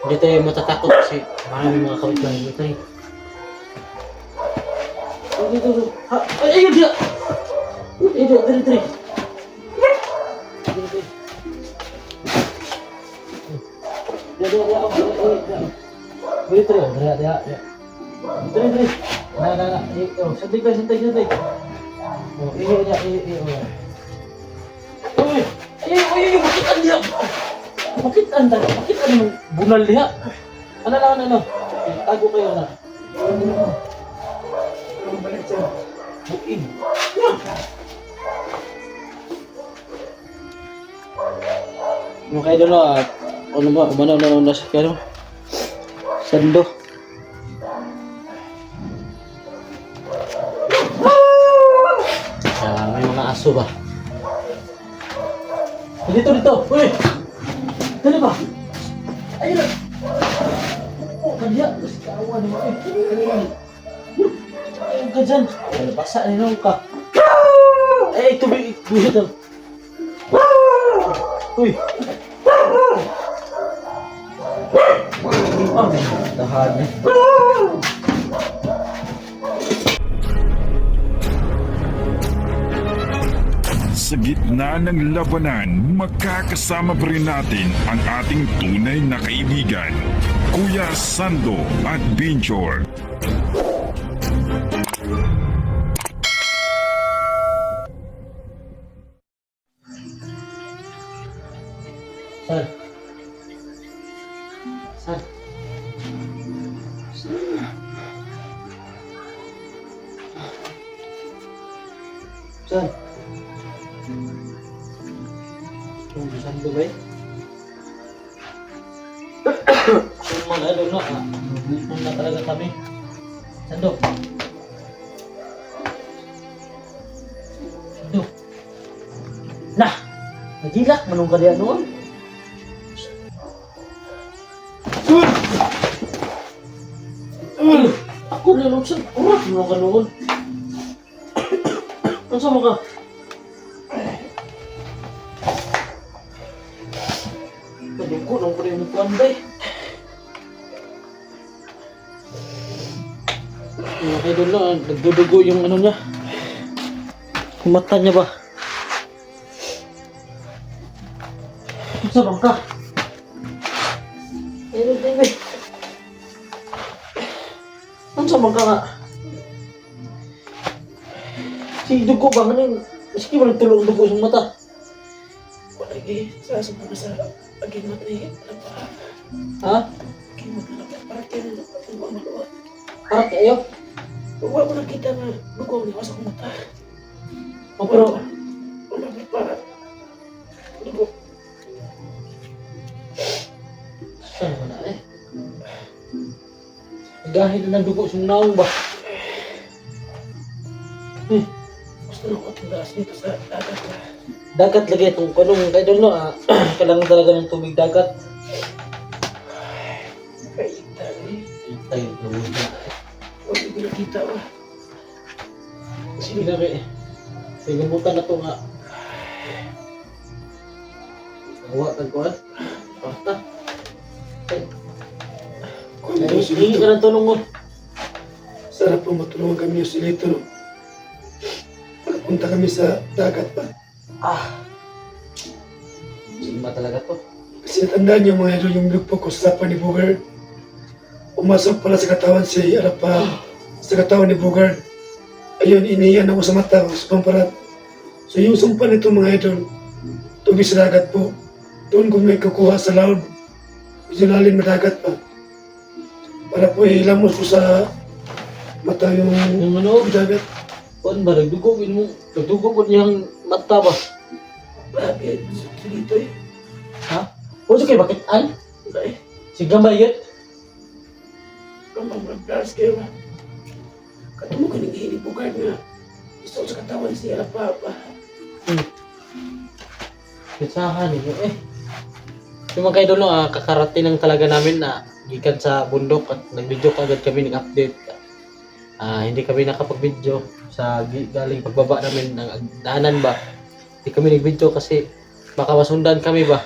Hindi tayo matatakot kasi marami mga kapitbahay dito tayo. Oh, dito. Ay, ayun dia! Dito, dito. Dito, dia. Dito. Nah. Santai. Oh, iya. Uy, bakit dia? Bakit anda bunal dia? Ano? Tago kayo na. Buin. Yung kayo doon ano ba, umanaw na nasa kano? Sando. May mga aso ba? Dito. Uy! Dali ba? Ayun na! Kaya, kasi kawa naman ayun ka dyan. Basa, ninong ka. Ay, tubig ito. Uy! Tahan niya. Sa gitna ng labanan, makakasama pa rin natin ang ating tunay na kaibigan, Kuya Sando at Binjor. Sir. Sando ba eh? Suman na doon na. Gutom na talaga kami. Sando. Nah! Nagilak manong ka diyan noon. Ako niluksan. Urat manong ka noon. Ano sa mga? Padugo nang pala yung kuwanday. Okay doon na, nagdudugo yung ano niya. Yung mata niya ba? Sa bangka. Ayun, baby. Ano sa bangka nga? Si dugo ba? Ano yung... Maski mo nagtulong dugo sa mata. Lagi, sasama sa agimat ni Lapa. Ha? Agimat na Lapa. Para kayo na Lapa. Maluwa. Parang kayo? Wala mo nakita na dugo ni wasak mata. O pero... Wala mo para. Dugo. Saan naman na eh? Dahil na ng dugo sa naong ba? Gusto na ko tindaas dito sa dagat na. Dagat lagi itong kanong kayo doon no kailangan talaga ng tubig dagat. Kaitan eh. Tayo tubig na. Huwag mo nakita ba? Sige na rin. Sigamutan na ito nga. Gawa ka kuhan. Basta. Kung ito si Hingi ka Lito. ng tulong mo. Sarap po matulungan kami si Lito. Pagpunta kami sa dagat pa. Sima talaga to. Kasi natandaan niyo mga idol yung lugpo ko sa sapa ni Bogard. Pumasok pala sa katawan si Arapa. Sa katawan ni Bogard. Ayun, iniyan ako sa mata ko sa pamparat. So yung sumpa nito mga idol, tubig sa dagat po. Doon ko may kukuha sa laod. Medyo lalim na dagat pa. Para po ilamos ko sa mata yung Yung ano? dagat. Kuhan ba? Nagdugo mo. Nagdugo po niyang mata ba? Bakit? Sa dito eh. Ha? O sige, bakit an? Wala eh. Si Gambay yun? Kampang mag-blast kayo ba? Katumo ka nang hihili Bogard nga. Gusto ko sa katawan si Arapa pa. Pisahan ninyo eh. Yung mga kaidol no, kakarating lang talaga namin na gikan sa bundok at nag-video agad kami nag-update. Hindi kami nakapag-video sa galing pagbaba namin ng daanan ba. Hindi kami nag-video kasi baka masundan kami ba.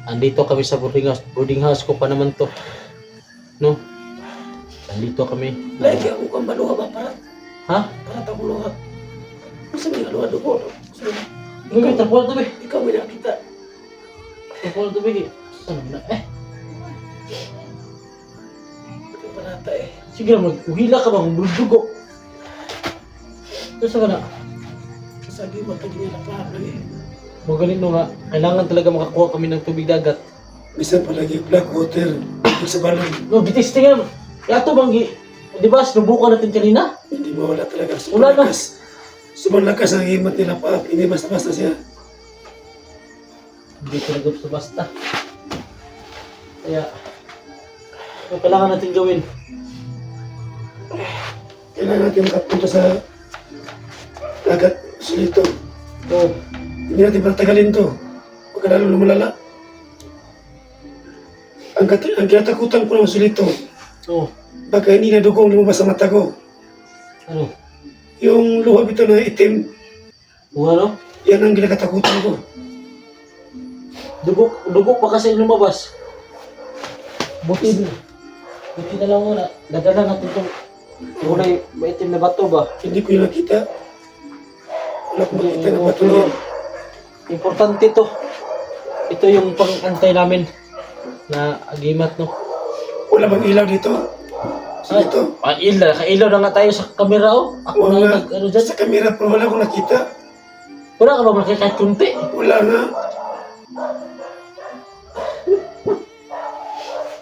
Andito kami sa boarding house. Boarding house ko pa naman to. No? Andito kami. Lagi ako kang maluha ba para? Ha? Para ako luha. Masa may luha doon? Uy, tapos to be. Ikaw may nakita. Tapos to be. Saan na? Ikaw panata eh. Sige na, mag-uhila ka ba? Magdugo. Ito sa ka na. Sagi mo ito ginilapaan lang eh. Magaling no nga. Kailangan talaga makakuha kami ng tubig dagat. Bisa palagi black water. Ito sa balon. No, bitis tingnan. Yato banggi. Di ba, sinubukan natin kanina? Hindi mawala talaga. Wala na. Sumalakas ang himat nila pa. Hindi basta-basta siya. Hindi talaga basta-basta. Kaya, ano kailangan natin gawin? Kailangan natin makapunta sa dagat. Sulito. Oh, Hindi natin patatagalin to. Huwag lalo lumalala. Ang kinatakutan ko ng sulito, oh, baka hindi na dugong lumabas sa mata ko. ano? Yung luha bito na itim, Kung ano? yan ang kinakatakutan ko. Dugo pa kasi lumabas. Buti na lang muna. Dadala natin itong kulay maitim na bato ba? Hindi ko yung nakita. Wala ko makita na bato Pero, niya. importante to. Ito yung pang-antay namin na agimat, no? Wala bang ilaw dito? Sulito. Ilaw. Nakailaw na nga tayo sa kamera, oh. Ako na Wala. yung ano dyan. Sa kamera pero wala ko nakita. Wala ka ba makikita kahit kunti? Wala nga.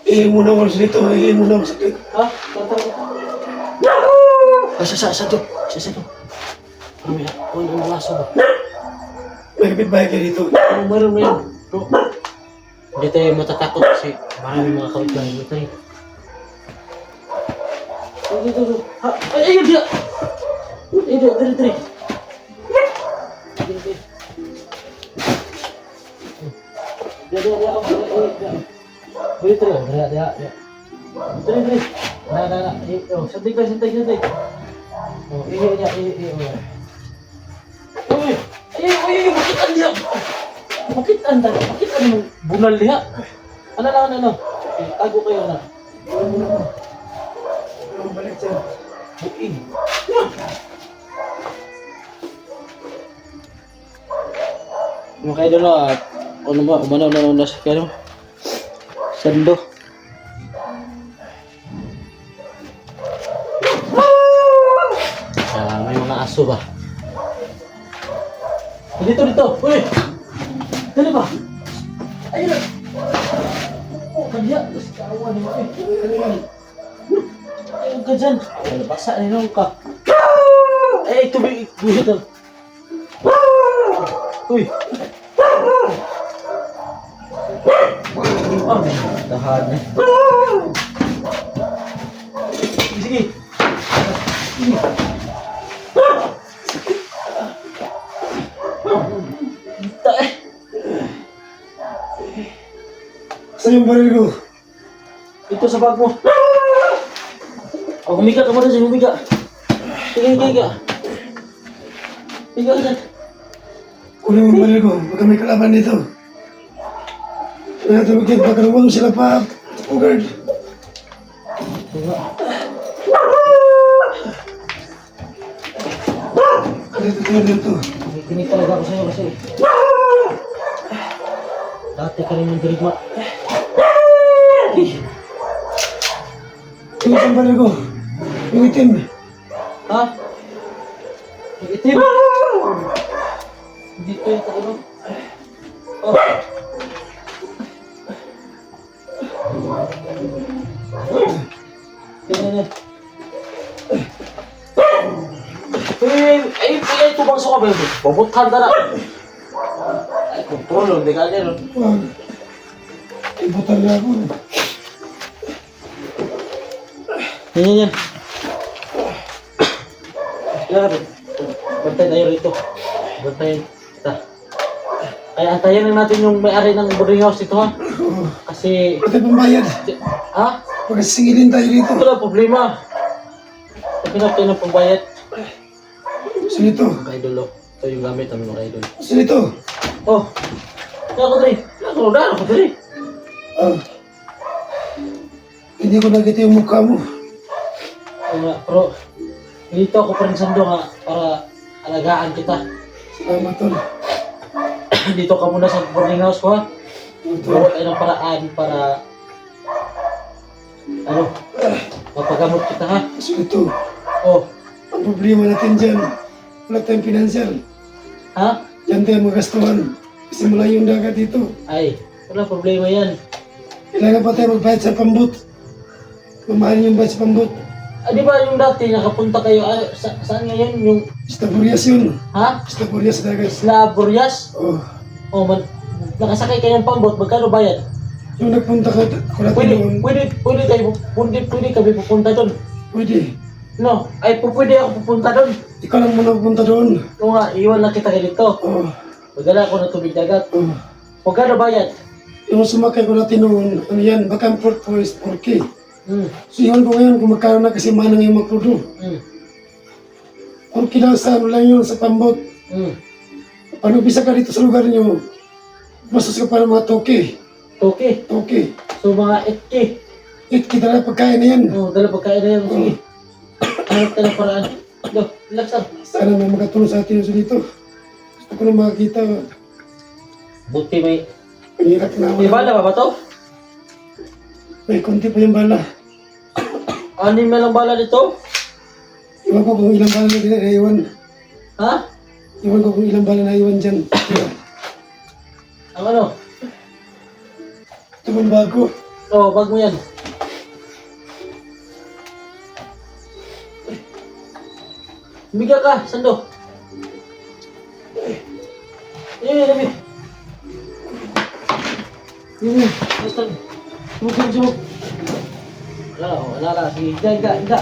Muna ako sulito. Muna ako sakit. Ha? Sa to. Ano yung laso ba? May kapitbahay kayo dito. Oh, meron. Bro, hindi tayo matatakot kasi maraming mga kawit lang. Hindi tayo. Dito. Ha? Ayun dia! Dito. Dito. Oh, santai. Oh, Uy, bakit anda? Bakit ano bunal diha? Ano? Tago kayo na. Balik siya. Buing. Mga kayo doon at ano ba, umanaw na sa kano? Sando. May mga aso ba? Dito. Uy! Dali ba? Ayun na! Oh, kanya! Tapos kawan mo eh. Ayun ka dyan. Ay, nabasa na yun ka. Ay, tubig. Buhit lang. Uy! Tahan niya. Sige. Saan yung baril ko? Ito sa bag mo. Oh, humiga ka muna dyan, humiga. Higa. Higa ka dyan. Kunin mo yung baril ko. Baka may kalaban dito. Natawagin, baka naman sila pa. Bugard. Higa. Dito. Kinig talaga ako sa'yo kasi dati ka rin yung dirigma. Tingnan sa baril ko. Yung itim. Ha? Yung itim? Dito yung takbo. Oh. Tingnan. Ay, tubang suka ba yun? Bobothan ka na. Ay, kontrol, hindi ka ganyan. Wag. Ibutan na ako. Yan. Yan. Bantay tayo rito. Bantayin kita. Ay, antayin lang natin yung may-ari ng boarding house dito, ha? Kasi... Wala tayong pambayad. Ha? Pagkasingilin tayo dito. Wala problema. Pagkinap tayo ng pambayad. Saan ito? Mga idol, oh. Ito yung gamit namin mga idol. Saan ito? Oh! Kaya ko, Dre. Ako na ako dali. Ah, hindi ko nakita yung mukha mo. Oo nga, pero dito ako pa rin Sando nga para alagaan kita. Salamat, tol. Dito ka muna sa boarding house ko ha. Tol. Gawa tayo ng paraan para mapagamot kita ha. So ito, Oh, ang problema natin dyan, wala tayong financial. ha? Diyan tayo magastuhan. Kasi malayo yung dagat dito. Ay, wala problema yan. Kailangan pa tayo magbayad sa pambot. Mamahalin yung bayad sa pambot. Ah, di ba yung dati nakapunta kayo, saan ngayon yung, Istaburias yun. ha? Istaburias sa dagat. Isla Burias? Oh, Oh, nakasakay kayo ng pambot, magkano bayad? yung nagpunta ka, ako natin doon. Pwede kami pupunta doon. Pwede. No, ay pwede ako pupunta doon. Ikaw lang muna pupunta doon. Oo nga, iwan lang kita dito. Oh, Magdala ako ng tubig dagat. oh. Magkano bayad? Yung sumakay ko natin noon, ano yan, baka ang port ko is 4K. Hmm, So yun ko ngayon kung magkano na kasi manang yung magprudo. hmm, 4K lang sa ano lang yun, sa pambot. hmm. Pag umpisa ka dito sa lugar nyo, bastos ka pa ng mga toke. Okay. Toke. So mga 8K. 8K talaga pagkain na yan. Oh, dala pagkain na yan. Sige. Hanap tayo ng paraan. Do, relax lang. Sana may makatulong sa atin yung dito. Gusto ko na makakita. Buti may... Ang hirap na May ako. bala ba to? May konti pa yung bala. Anim na lang bala dito? Iwan ko kung ilang bala na naiwan. Ha? Iwan ko kung ilang bala na iwan dyan. Ang ano? Ito bang bago. Oh, bag mo yan. Biga ka, Sando. Dami. Basta. Sumuk. Wala ka. Sige, higa.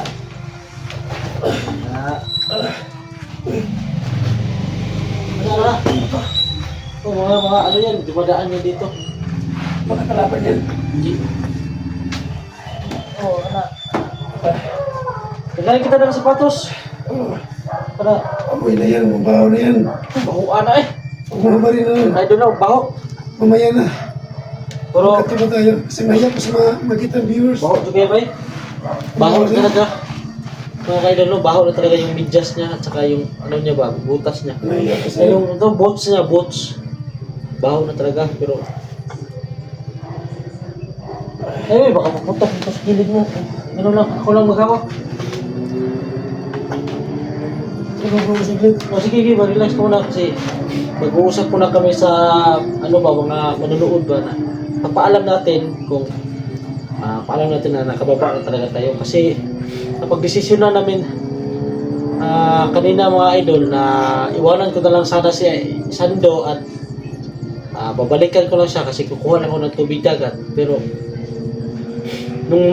Wala. Oh, mga ano yan, dumadaan yan dito. Mga kalaban yan. Hindi. Oh, anak. Kailangan kita ng sapatos. Oh, Para amoy na yan. Mabaho na yan. bahuan na eh. Umama rin na. I don't know, baho. Mamaya na. Pero, Katulo tayo. Kasi mahiya ko sa mga makita viewers. baho juga ba eh? Baho na talaga. Mga kaidol, no, baho na talaga yung medyas niya at saka yung ano niya ba, butas niya. Mahiya ko Ay, sa'yo. yung ito, boots niya, boots. Baho na talaga, pero... Ay, baka pupunta sa gilid mo. Ano lang, ako lang magawa. Ikaw ko saglit. O sige, relax muna kasi mag-uusap muna kami sa ano ba, mga manonood ba na papaalam natin kung paalam natin na nakababa na talaga tayo kasi napag-desisyon na namin kanina mga idol na iwanan ko na lang sana si Sando at babalikan ko lang siya kasi kukuha lang ako ng tubig dagat pero nung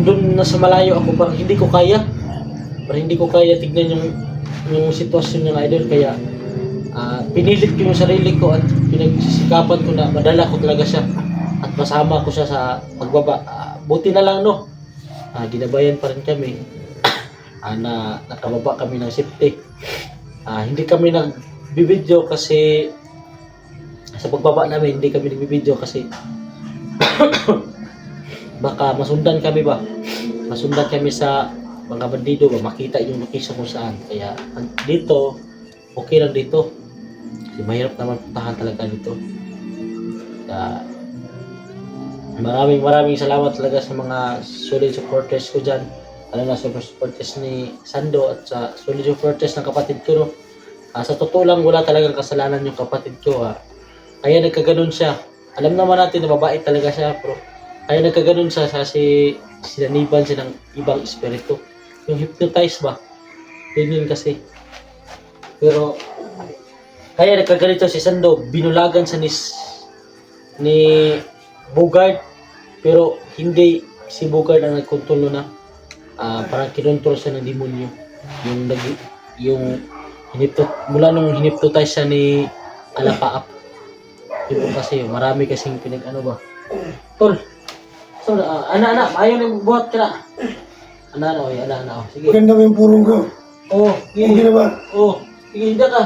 doon na sa malayo ako parang hindi ko kaya tignan yung sitwasyon ng idol kaya pinilit ko yung sarili ko at pinagsisikapan ko na madala ko talaga siya at masama ko siya sa pagbaba. Buti na lang no, ginabayan pa rin kami na nakababa kami ng safety. Hindi kami nagbibideo kasi sa pagbaba namin hindi kami nagbibideo kasi baka masundan kami sa mga bandido ba, makita yung location kung saan. Kaya dito, okay lang dito. Kasi mahirap naman puntahan talaga dito. Kaya, maraming salamat talaga sa mga solid supporters ko dyan. Lalo na sa supporters ni Sando at sa solid supporters ng kapatid ko. No? Sa totoo lang, wala talagang kasalanan yung kapatid ko. Kaya nagkaganon siya. Alam naman natin na babae talaga siya, pero kaya nagkaganon siya kasi sinaniban siya ng ibang espiritu. Yung hypnotize ba? Yun kasi. Pero, kaya nagkaganito si Sando, binulagan sa ni Bogart, pero hindi si Bogart ang nagkontrol na. Parang kinontrol siya ng demonyo. Mula nung hinipnotize siya ni Alapaap. Yun kasi, marami kasing pinag-ano ba. Tol, so, anak, ayaw na buhat ka na. Anak, sige. Maganda ba yung purong ko? Oo, Okay sige. na ba? Oo, sige, hindi ka.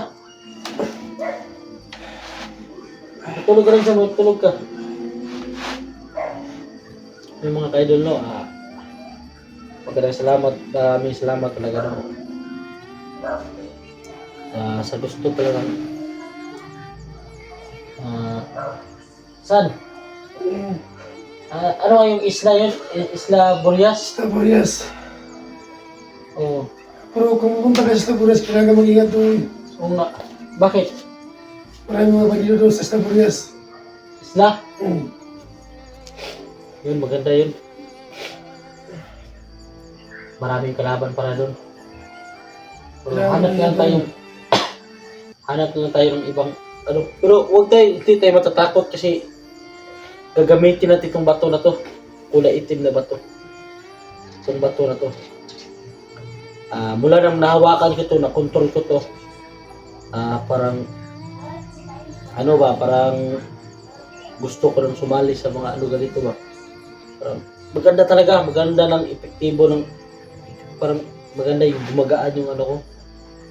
Tulog ka lang siya, tulog ka. Yung mga ka-idol, no, magandang salamat, maraming salamat talaga, no. Sa gusto talaga. San? Ano nga yung isla yun? Isla Boreas? Sa Boreas. Oo. Pero kung pupunta ka sa Boreas, kailangan mag-ingat doon. Oo nga. Bakit? Maraming mga bandido doon sa Boreas. Isla? Hmm. Yun, maganda yun. Maraming kalaban para doon. Pero hanap lang tayo. Hanap lang tayo ng ibang ano. Pero huwag tayo, hindi tayo matatakot kasi gagamitin natin itong bato na to. Kulay itim na bato. Itong bato na to. Mula nang nahawakan ko to, na-control ko to. Parang ano ba, parang gusto ko nang sumali sa mga ano ganito ba. Parang maganda talaga, maganda ng epektibo ng parang maganda yung gumagaan yung ano ko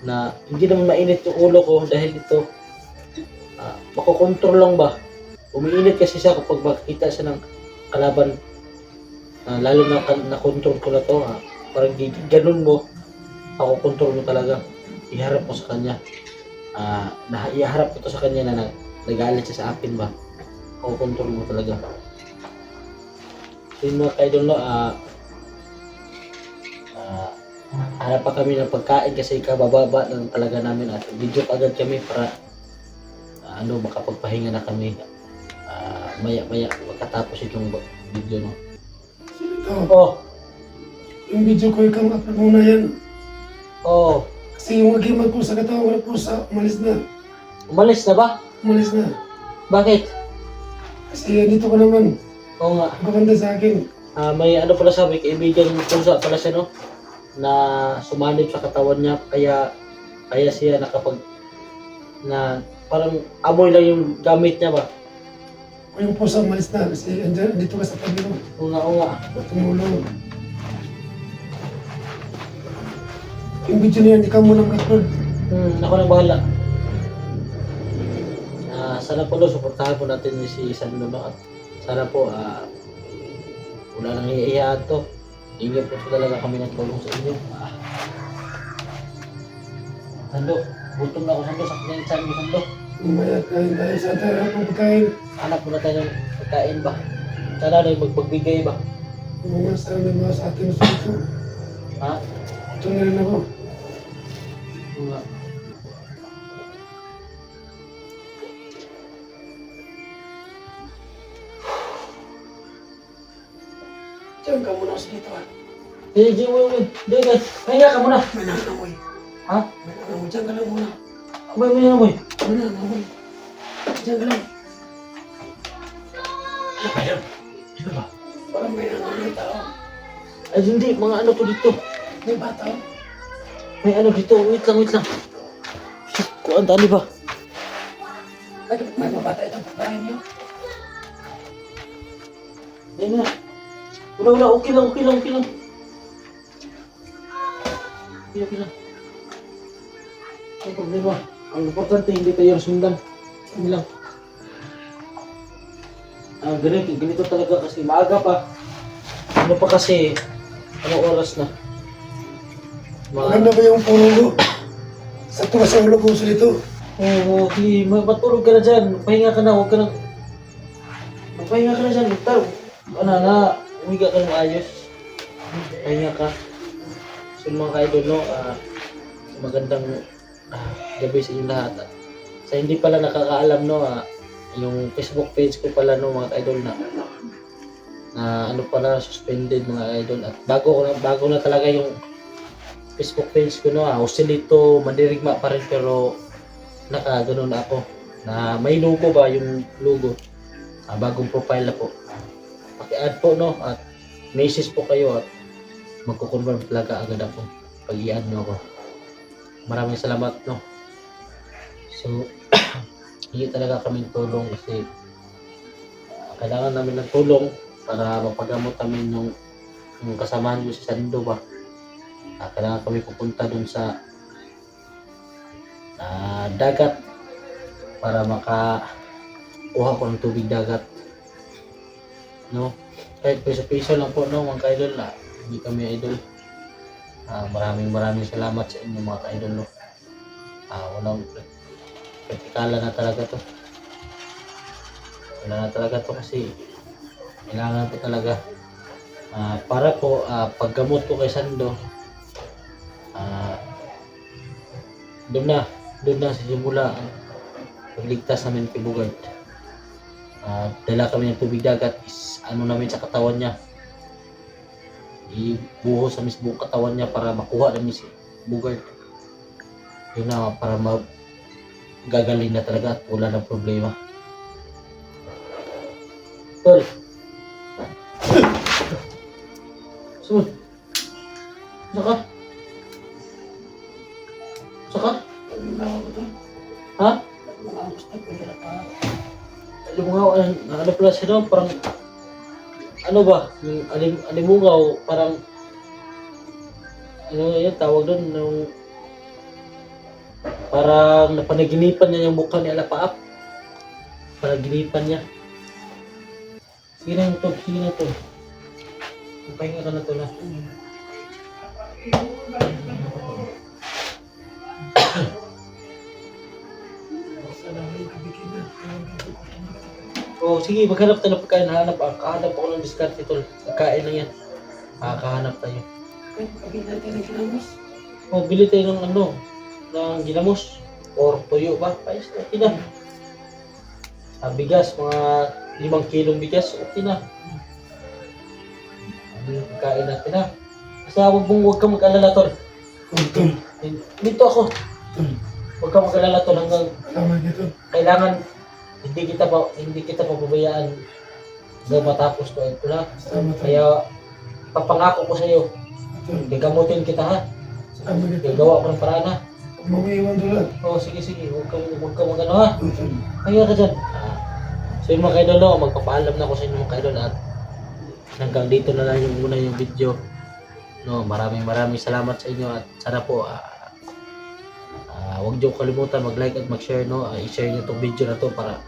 na hindi naman mainit yung ulo ko dahil ito makokontrol lang ba. Umiinit kasi siya kapag makikita siya ng kalaban, lalo na na-control ko na to, parang ganun mo, ako control mo talaga, iharap mo sa kanya, iharap ko to sa kanya na nagalit siya sa akin ba, ako control mo talaga. So yun mga ka-idol, no, hanap pa kami ng pagkain kasi kabababa lang talaga namin at video agad kami para makapagpahinga na kami maya makatapos itong video, no. Ito, yung video ko ikaw upload muna yan. Kasi yung agimat ko sa katawan wala po sa umalis na. Umalis na ba? Umalis na. Bakit? Kasi dito ka naman. Oo nga. Maganda sa akin. May ano pala sabi, kaibigan ng pusa pala siya, no, na sumanib sa katawan niya, kaya siya na parang amoy lang yung gamit niya ba. O yung pusa umalis na kasi dito ka sa tabi mo. Oo nga. Tumulong. Yung video na yan, ikaw mo nang upload. Ako nang bahala. Sana po, no, suportahan po natin si Sando, no, at sana po wala nang iiyaan to. Hinggan po talaga kami ng tulong sa inyo. Sando, gutom na ako, Sando, sa pinansan mo, Sando. Umaya kain tayo sa tayo ng pagkain. Hanap mo na tayo ng pagkain ba? Sana na yung magbigay ba? Yung mga sana mga sa atin sa ito. Ha? Ito na rin ako. Oo nga. Diyan ka muna sa dito. Hindi, pahinga ka muna. May nangamoy. Ha? May nangamoy. Diyan ka lang muna. Abay mo yan, boy. May nangamoy. Diyan ka lang. Ano ba yan? Ano ba? Parang may nangamoy tao. Ay, hindi. Mga ano to dito. May bata. May ano dito. Wait lang. Shit, kuhaan tali ba? May mabata itong pagkain niyo. Ayun na. Wala. Okay lang. Okay lang. Ang problema. Ang importante, hindi tayo sundan. Hindi lang. Ganito talaga kasi maaga pa. Ano pa kasi, anong oras na? Maganda ba yung puno ko? Sakto ka sa ulo ko sa dito. Oo, okay. Matulog ka na dyan. Pahinga ka na. Huwag ka na. Magpahinga ka na dyan. Umiga ka ng ayos. Pahinga ka. So mga ka-idol, no, magandang gabi sa inyo lahat. Sa hindi pala nakakaalam, no, yung Facebook page ko pala, no, mga ka-idol, na ano pala, suspended, mga idol. At bago na talaga yung Facebook page ko, no, Joselito Mandirigma pa rin, pero nakaganon na ako na may logo ba, yung logo, bagong profile na po. Paki-add po, no, at message po kayo at magko-confirm talaga agad ako pag i-add nyo ako. Maraming salamat, no. So hindi talaga kami tulong kasi kailangan namin ng tulong para mapagamot namin yung kasamahan ko si Sando ba. Kailangan kami pupunta dun sa dagat para makakuha ko ng tubig dagat. No? Kahit piso-piso lang po, no, mga ka-idol, hindi kami idol. Maraming salamat sa inyo mga ka-idol, no. Walang vertikala na talaga to. Wala na talaga to kasi kailangan to talaga. Para po, paggamot ko kay Sando, doon na sa simula ang pagligtas namin kay Bugard. Dala kami ng tubig dagat is namin sa katawan niya, ibuhos sa mismong katawan niya para makuha namin si Bugard. Yun na, para gagaling na talaga at wala ng problema. Tol, sunod. Saka? Ha? Limungaw, ano pala siya doon, parang ano ba, yung alimungaw, parang ano yun, tawag doon, yung parang napanaginipan niya yung mukha ni Alapaap. Panaginipan niya. Sige na to. Pahinga ka na to na. Sige, maghanap tayo ng pagkain. Kahanap ako ng diskarte tol. Pagkain lang yan. Kahanap tayo. Bili tayo ng ng ginamos. Or tuyo ba? Pais, okay na. Bigas, mga 5 kilong bigas, okay na. Pagkain natin na. Kasi huwag kang mag-alala tol. Dito ako. Huwag kang mag-alala tol hanggang kailangan hindi kita pababayaan hanggang matapos to ito lang. Kaya papangako ko sa iyo, gamutin kita ha. Gagawa ko ng paraan ha. Sige, huwag kang mag-ano ha. Kaya ka dyan. So yung mga kaidol, magpapaalam na ako sa inyo mga kaidol at hanggang dito na lang yung muna yung video. Maraming salamat sa inyo at sana po huwag niyo kalimutan mag-like at mag-share, i-share niyo tong video na to para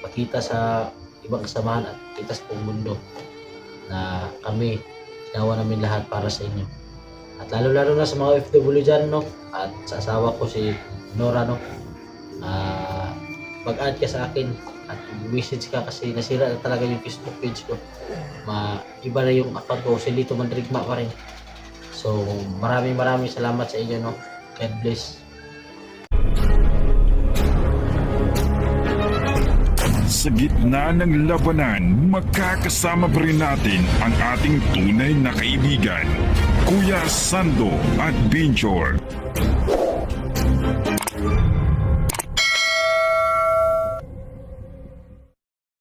pakita sa ibang kasamahan at kita sa buong mundo na kami ginawa namin lahat para sa inyo. At lalo na sa mga OFW dyan, at sa asawa ko si Nora, mag-add ka sa akin at message ka kasi nasira na talaga yung Facebook page ko. Iba na yung account ko, si Lito Mandrigma pa rin. So maraming salamat sa inyo, God bless. Sa gitna ng labanan, magkakasama pa rin natin ang ating tunay na kaibigan, Kuya Sando at Binjor.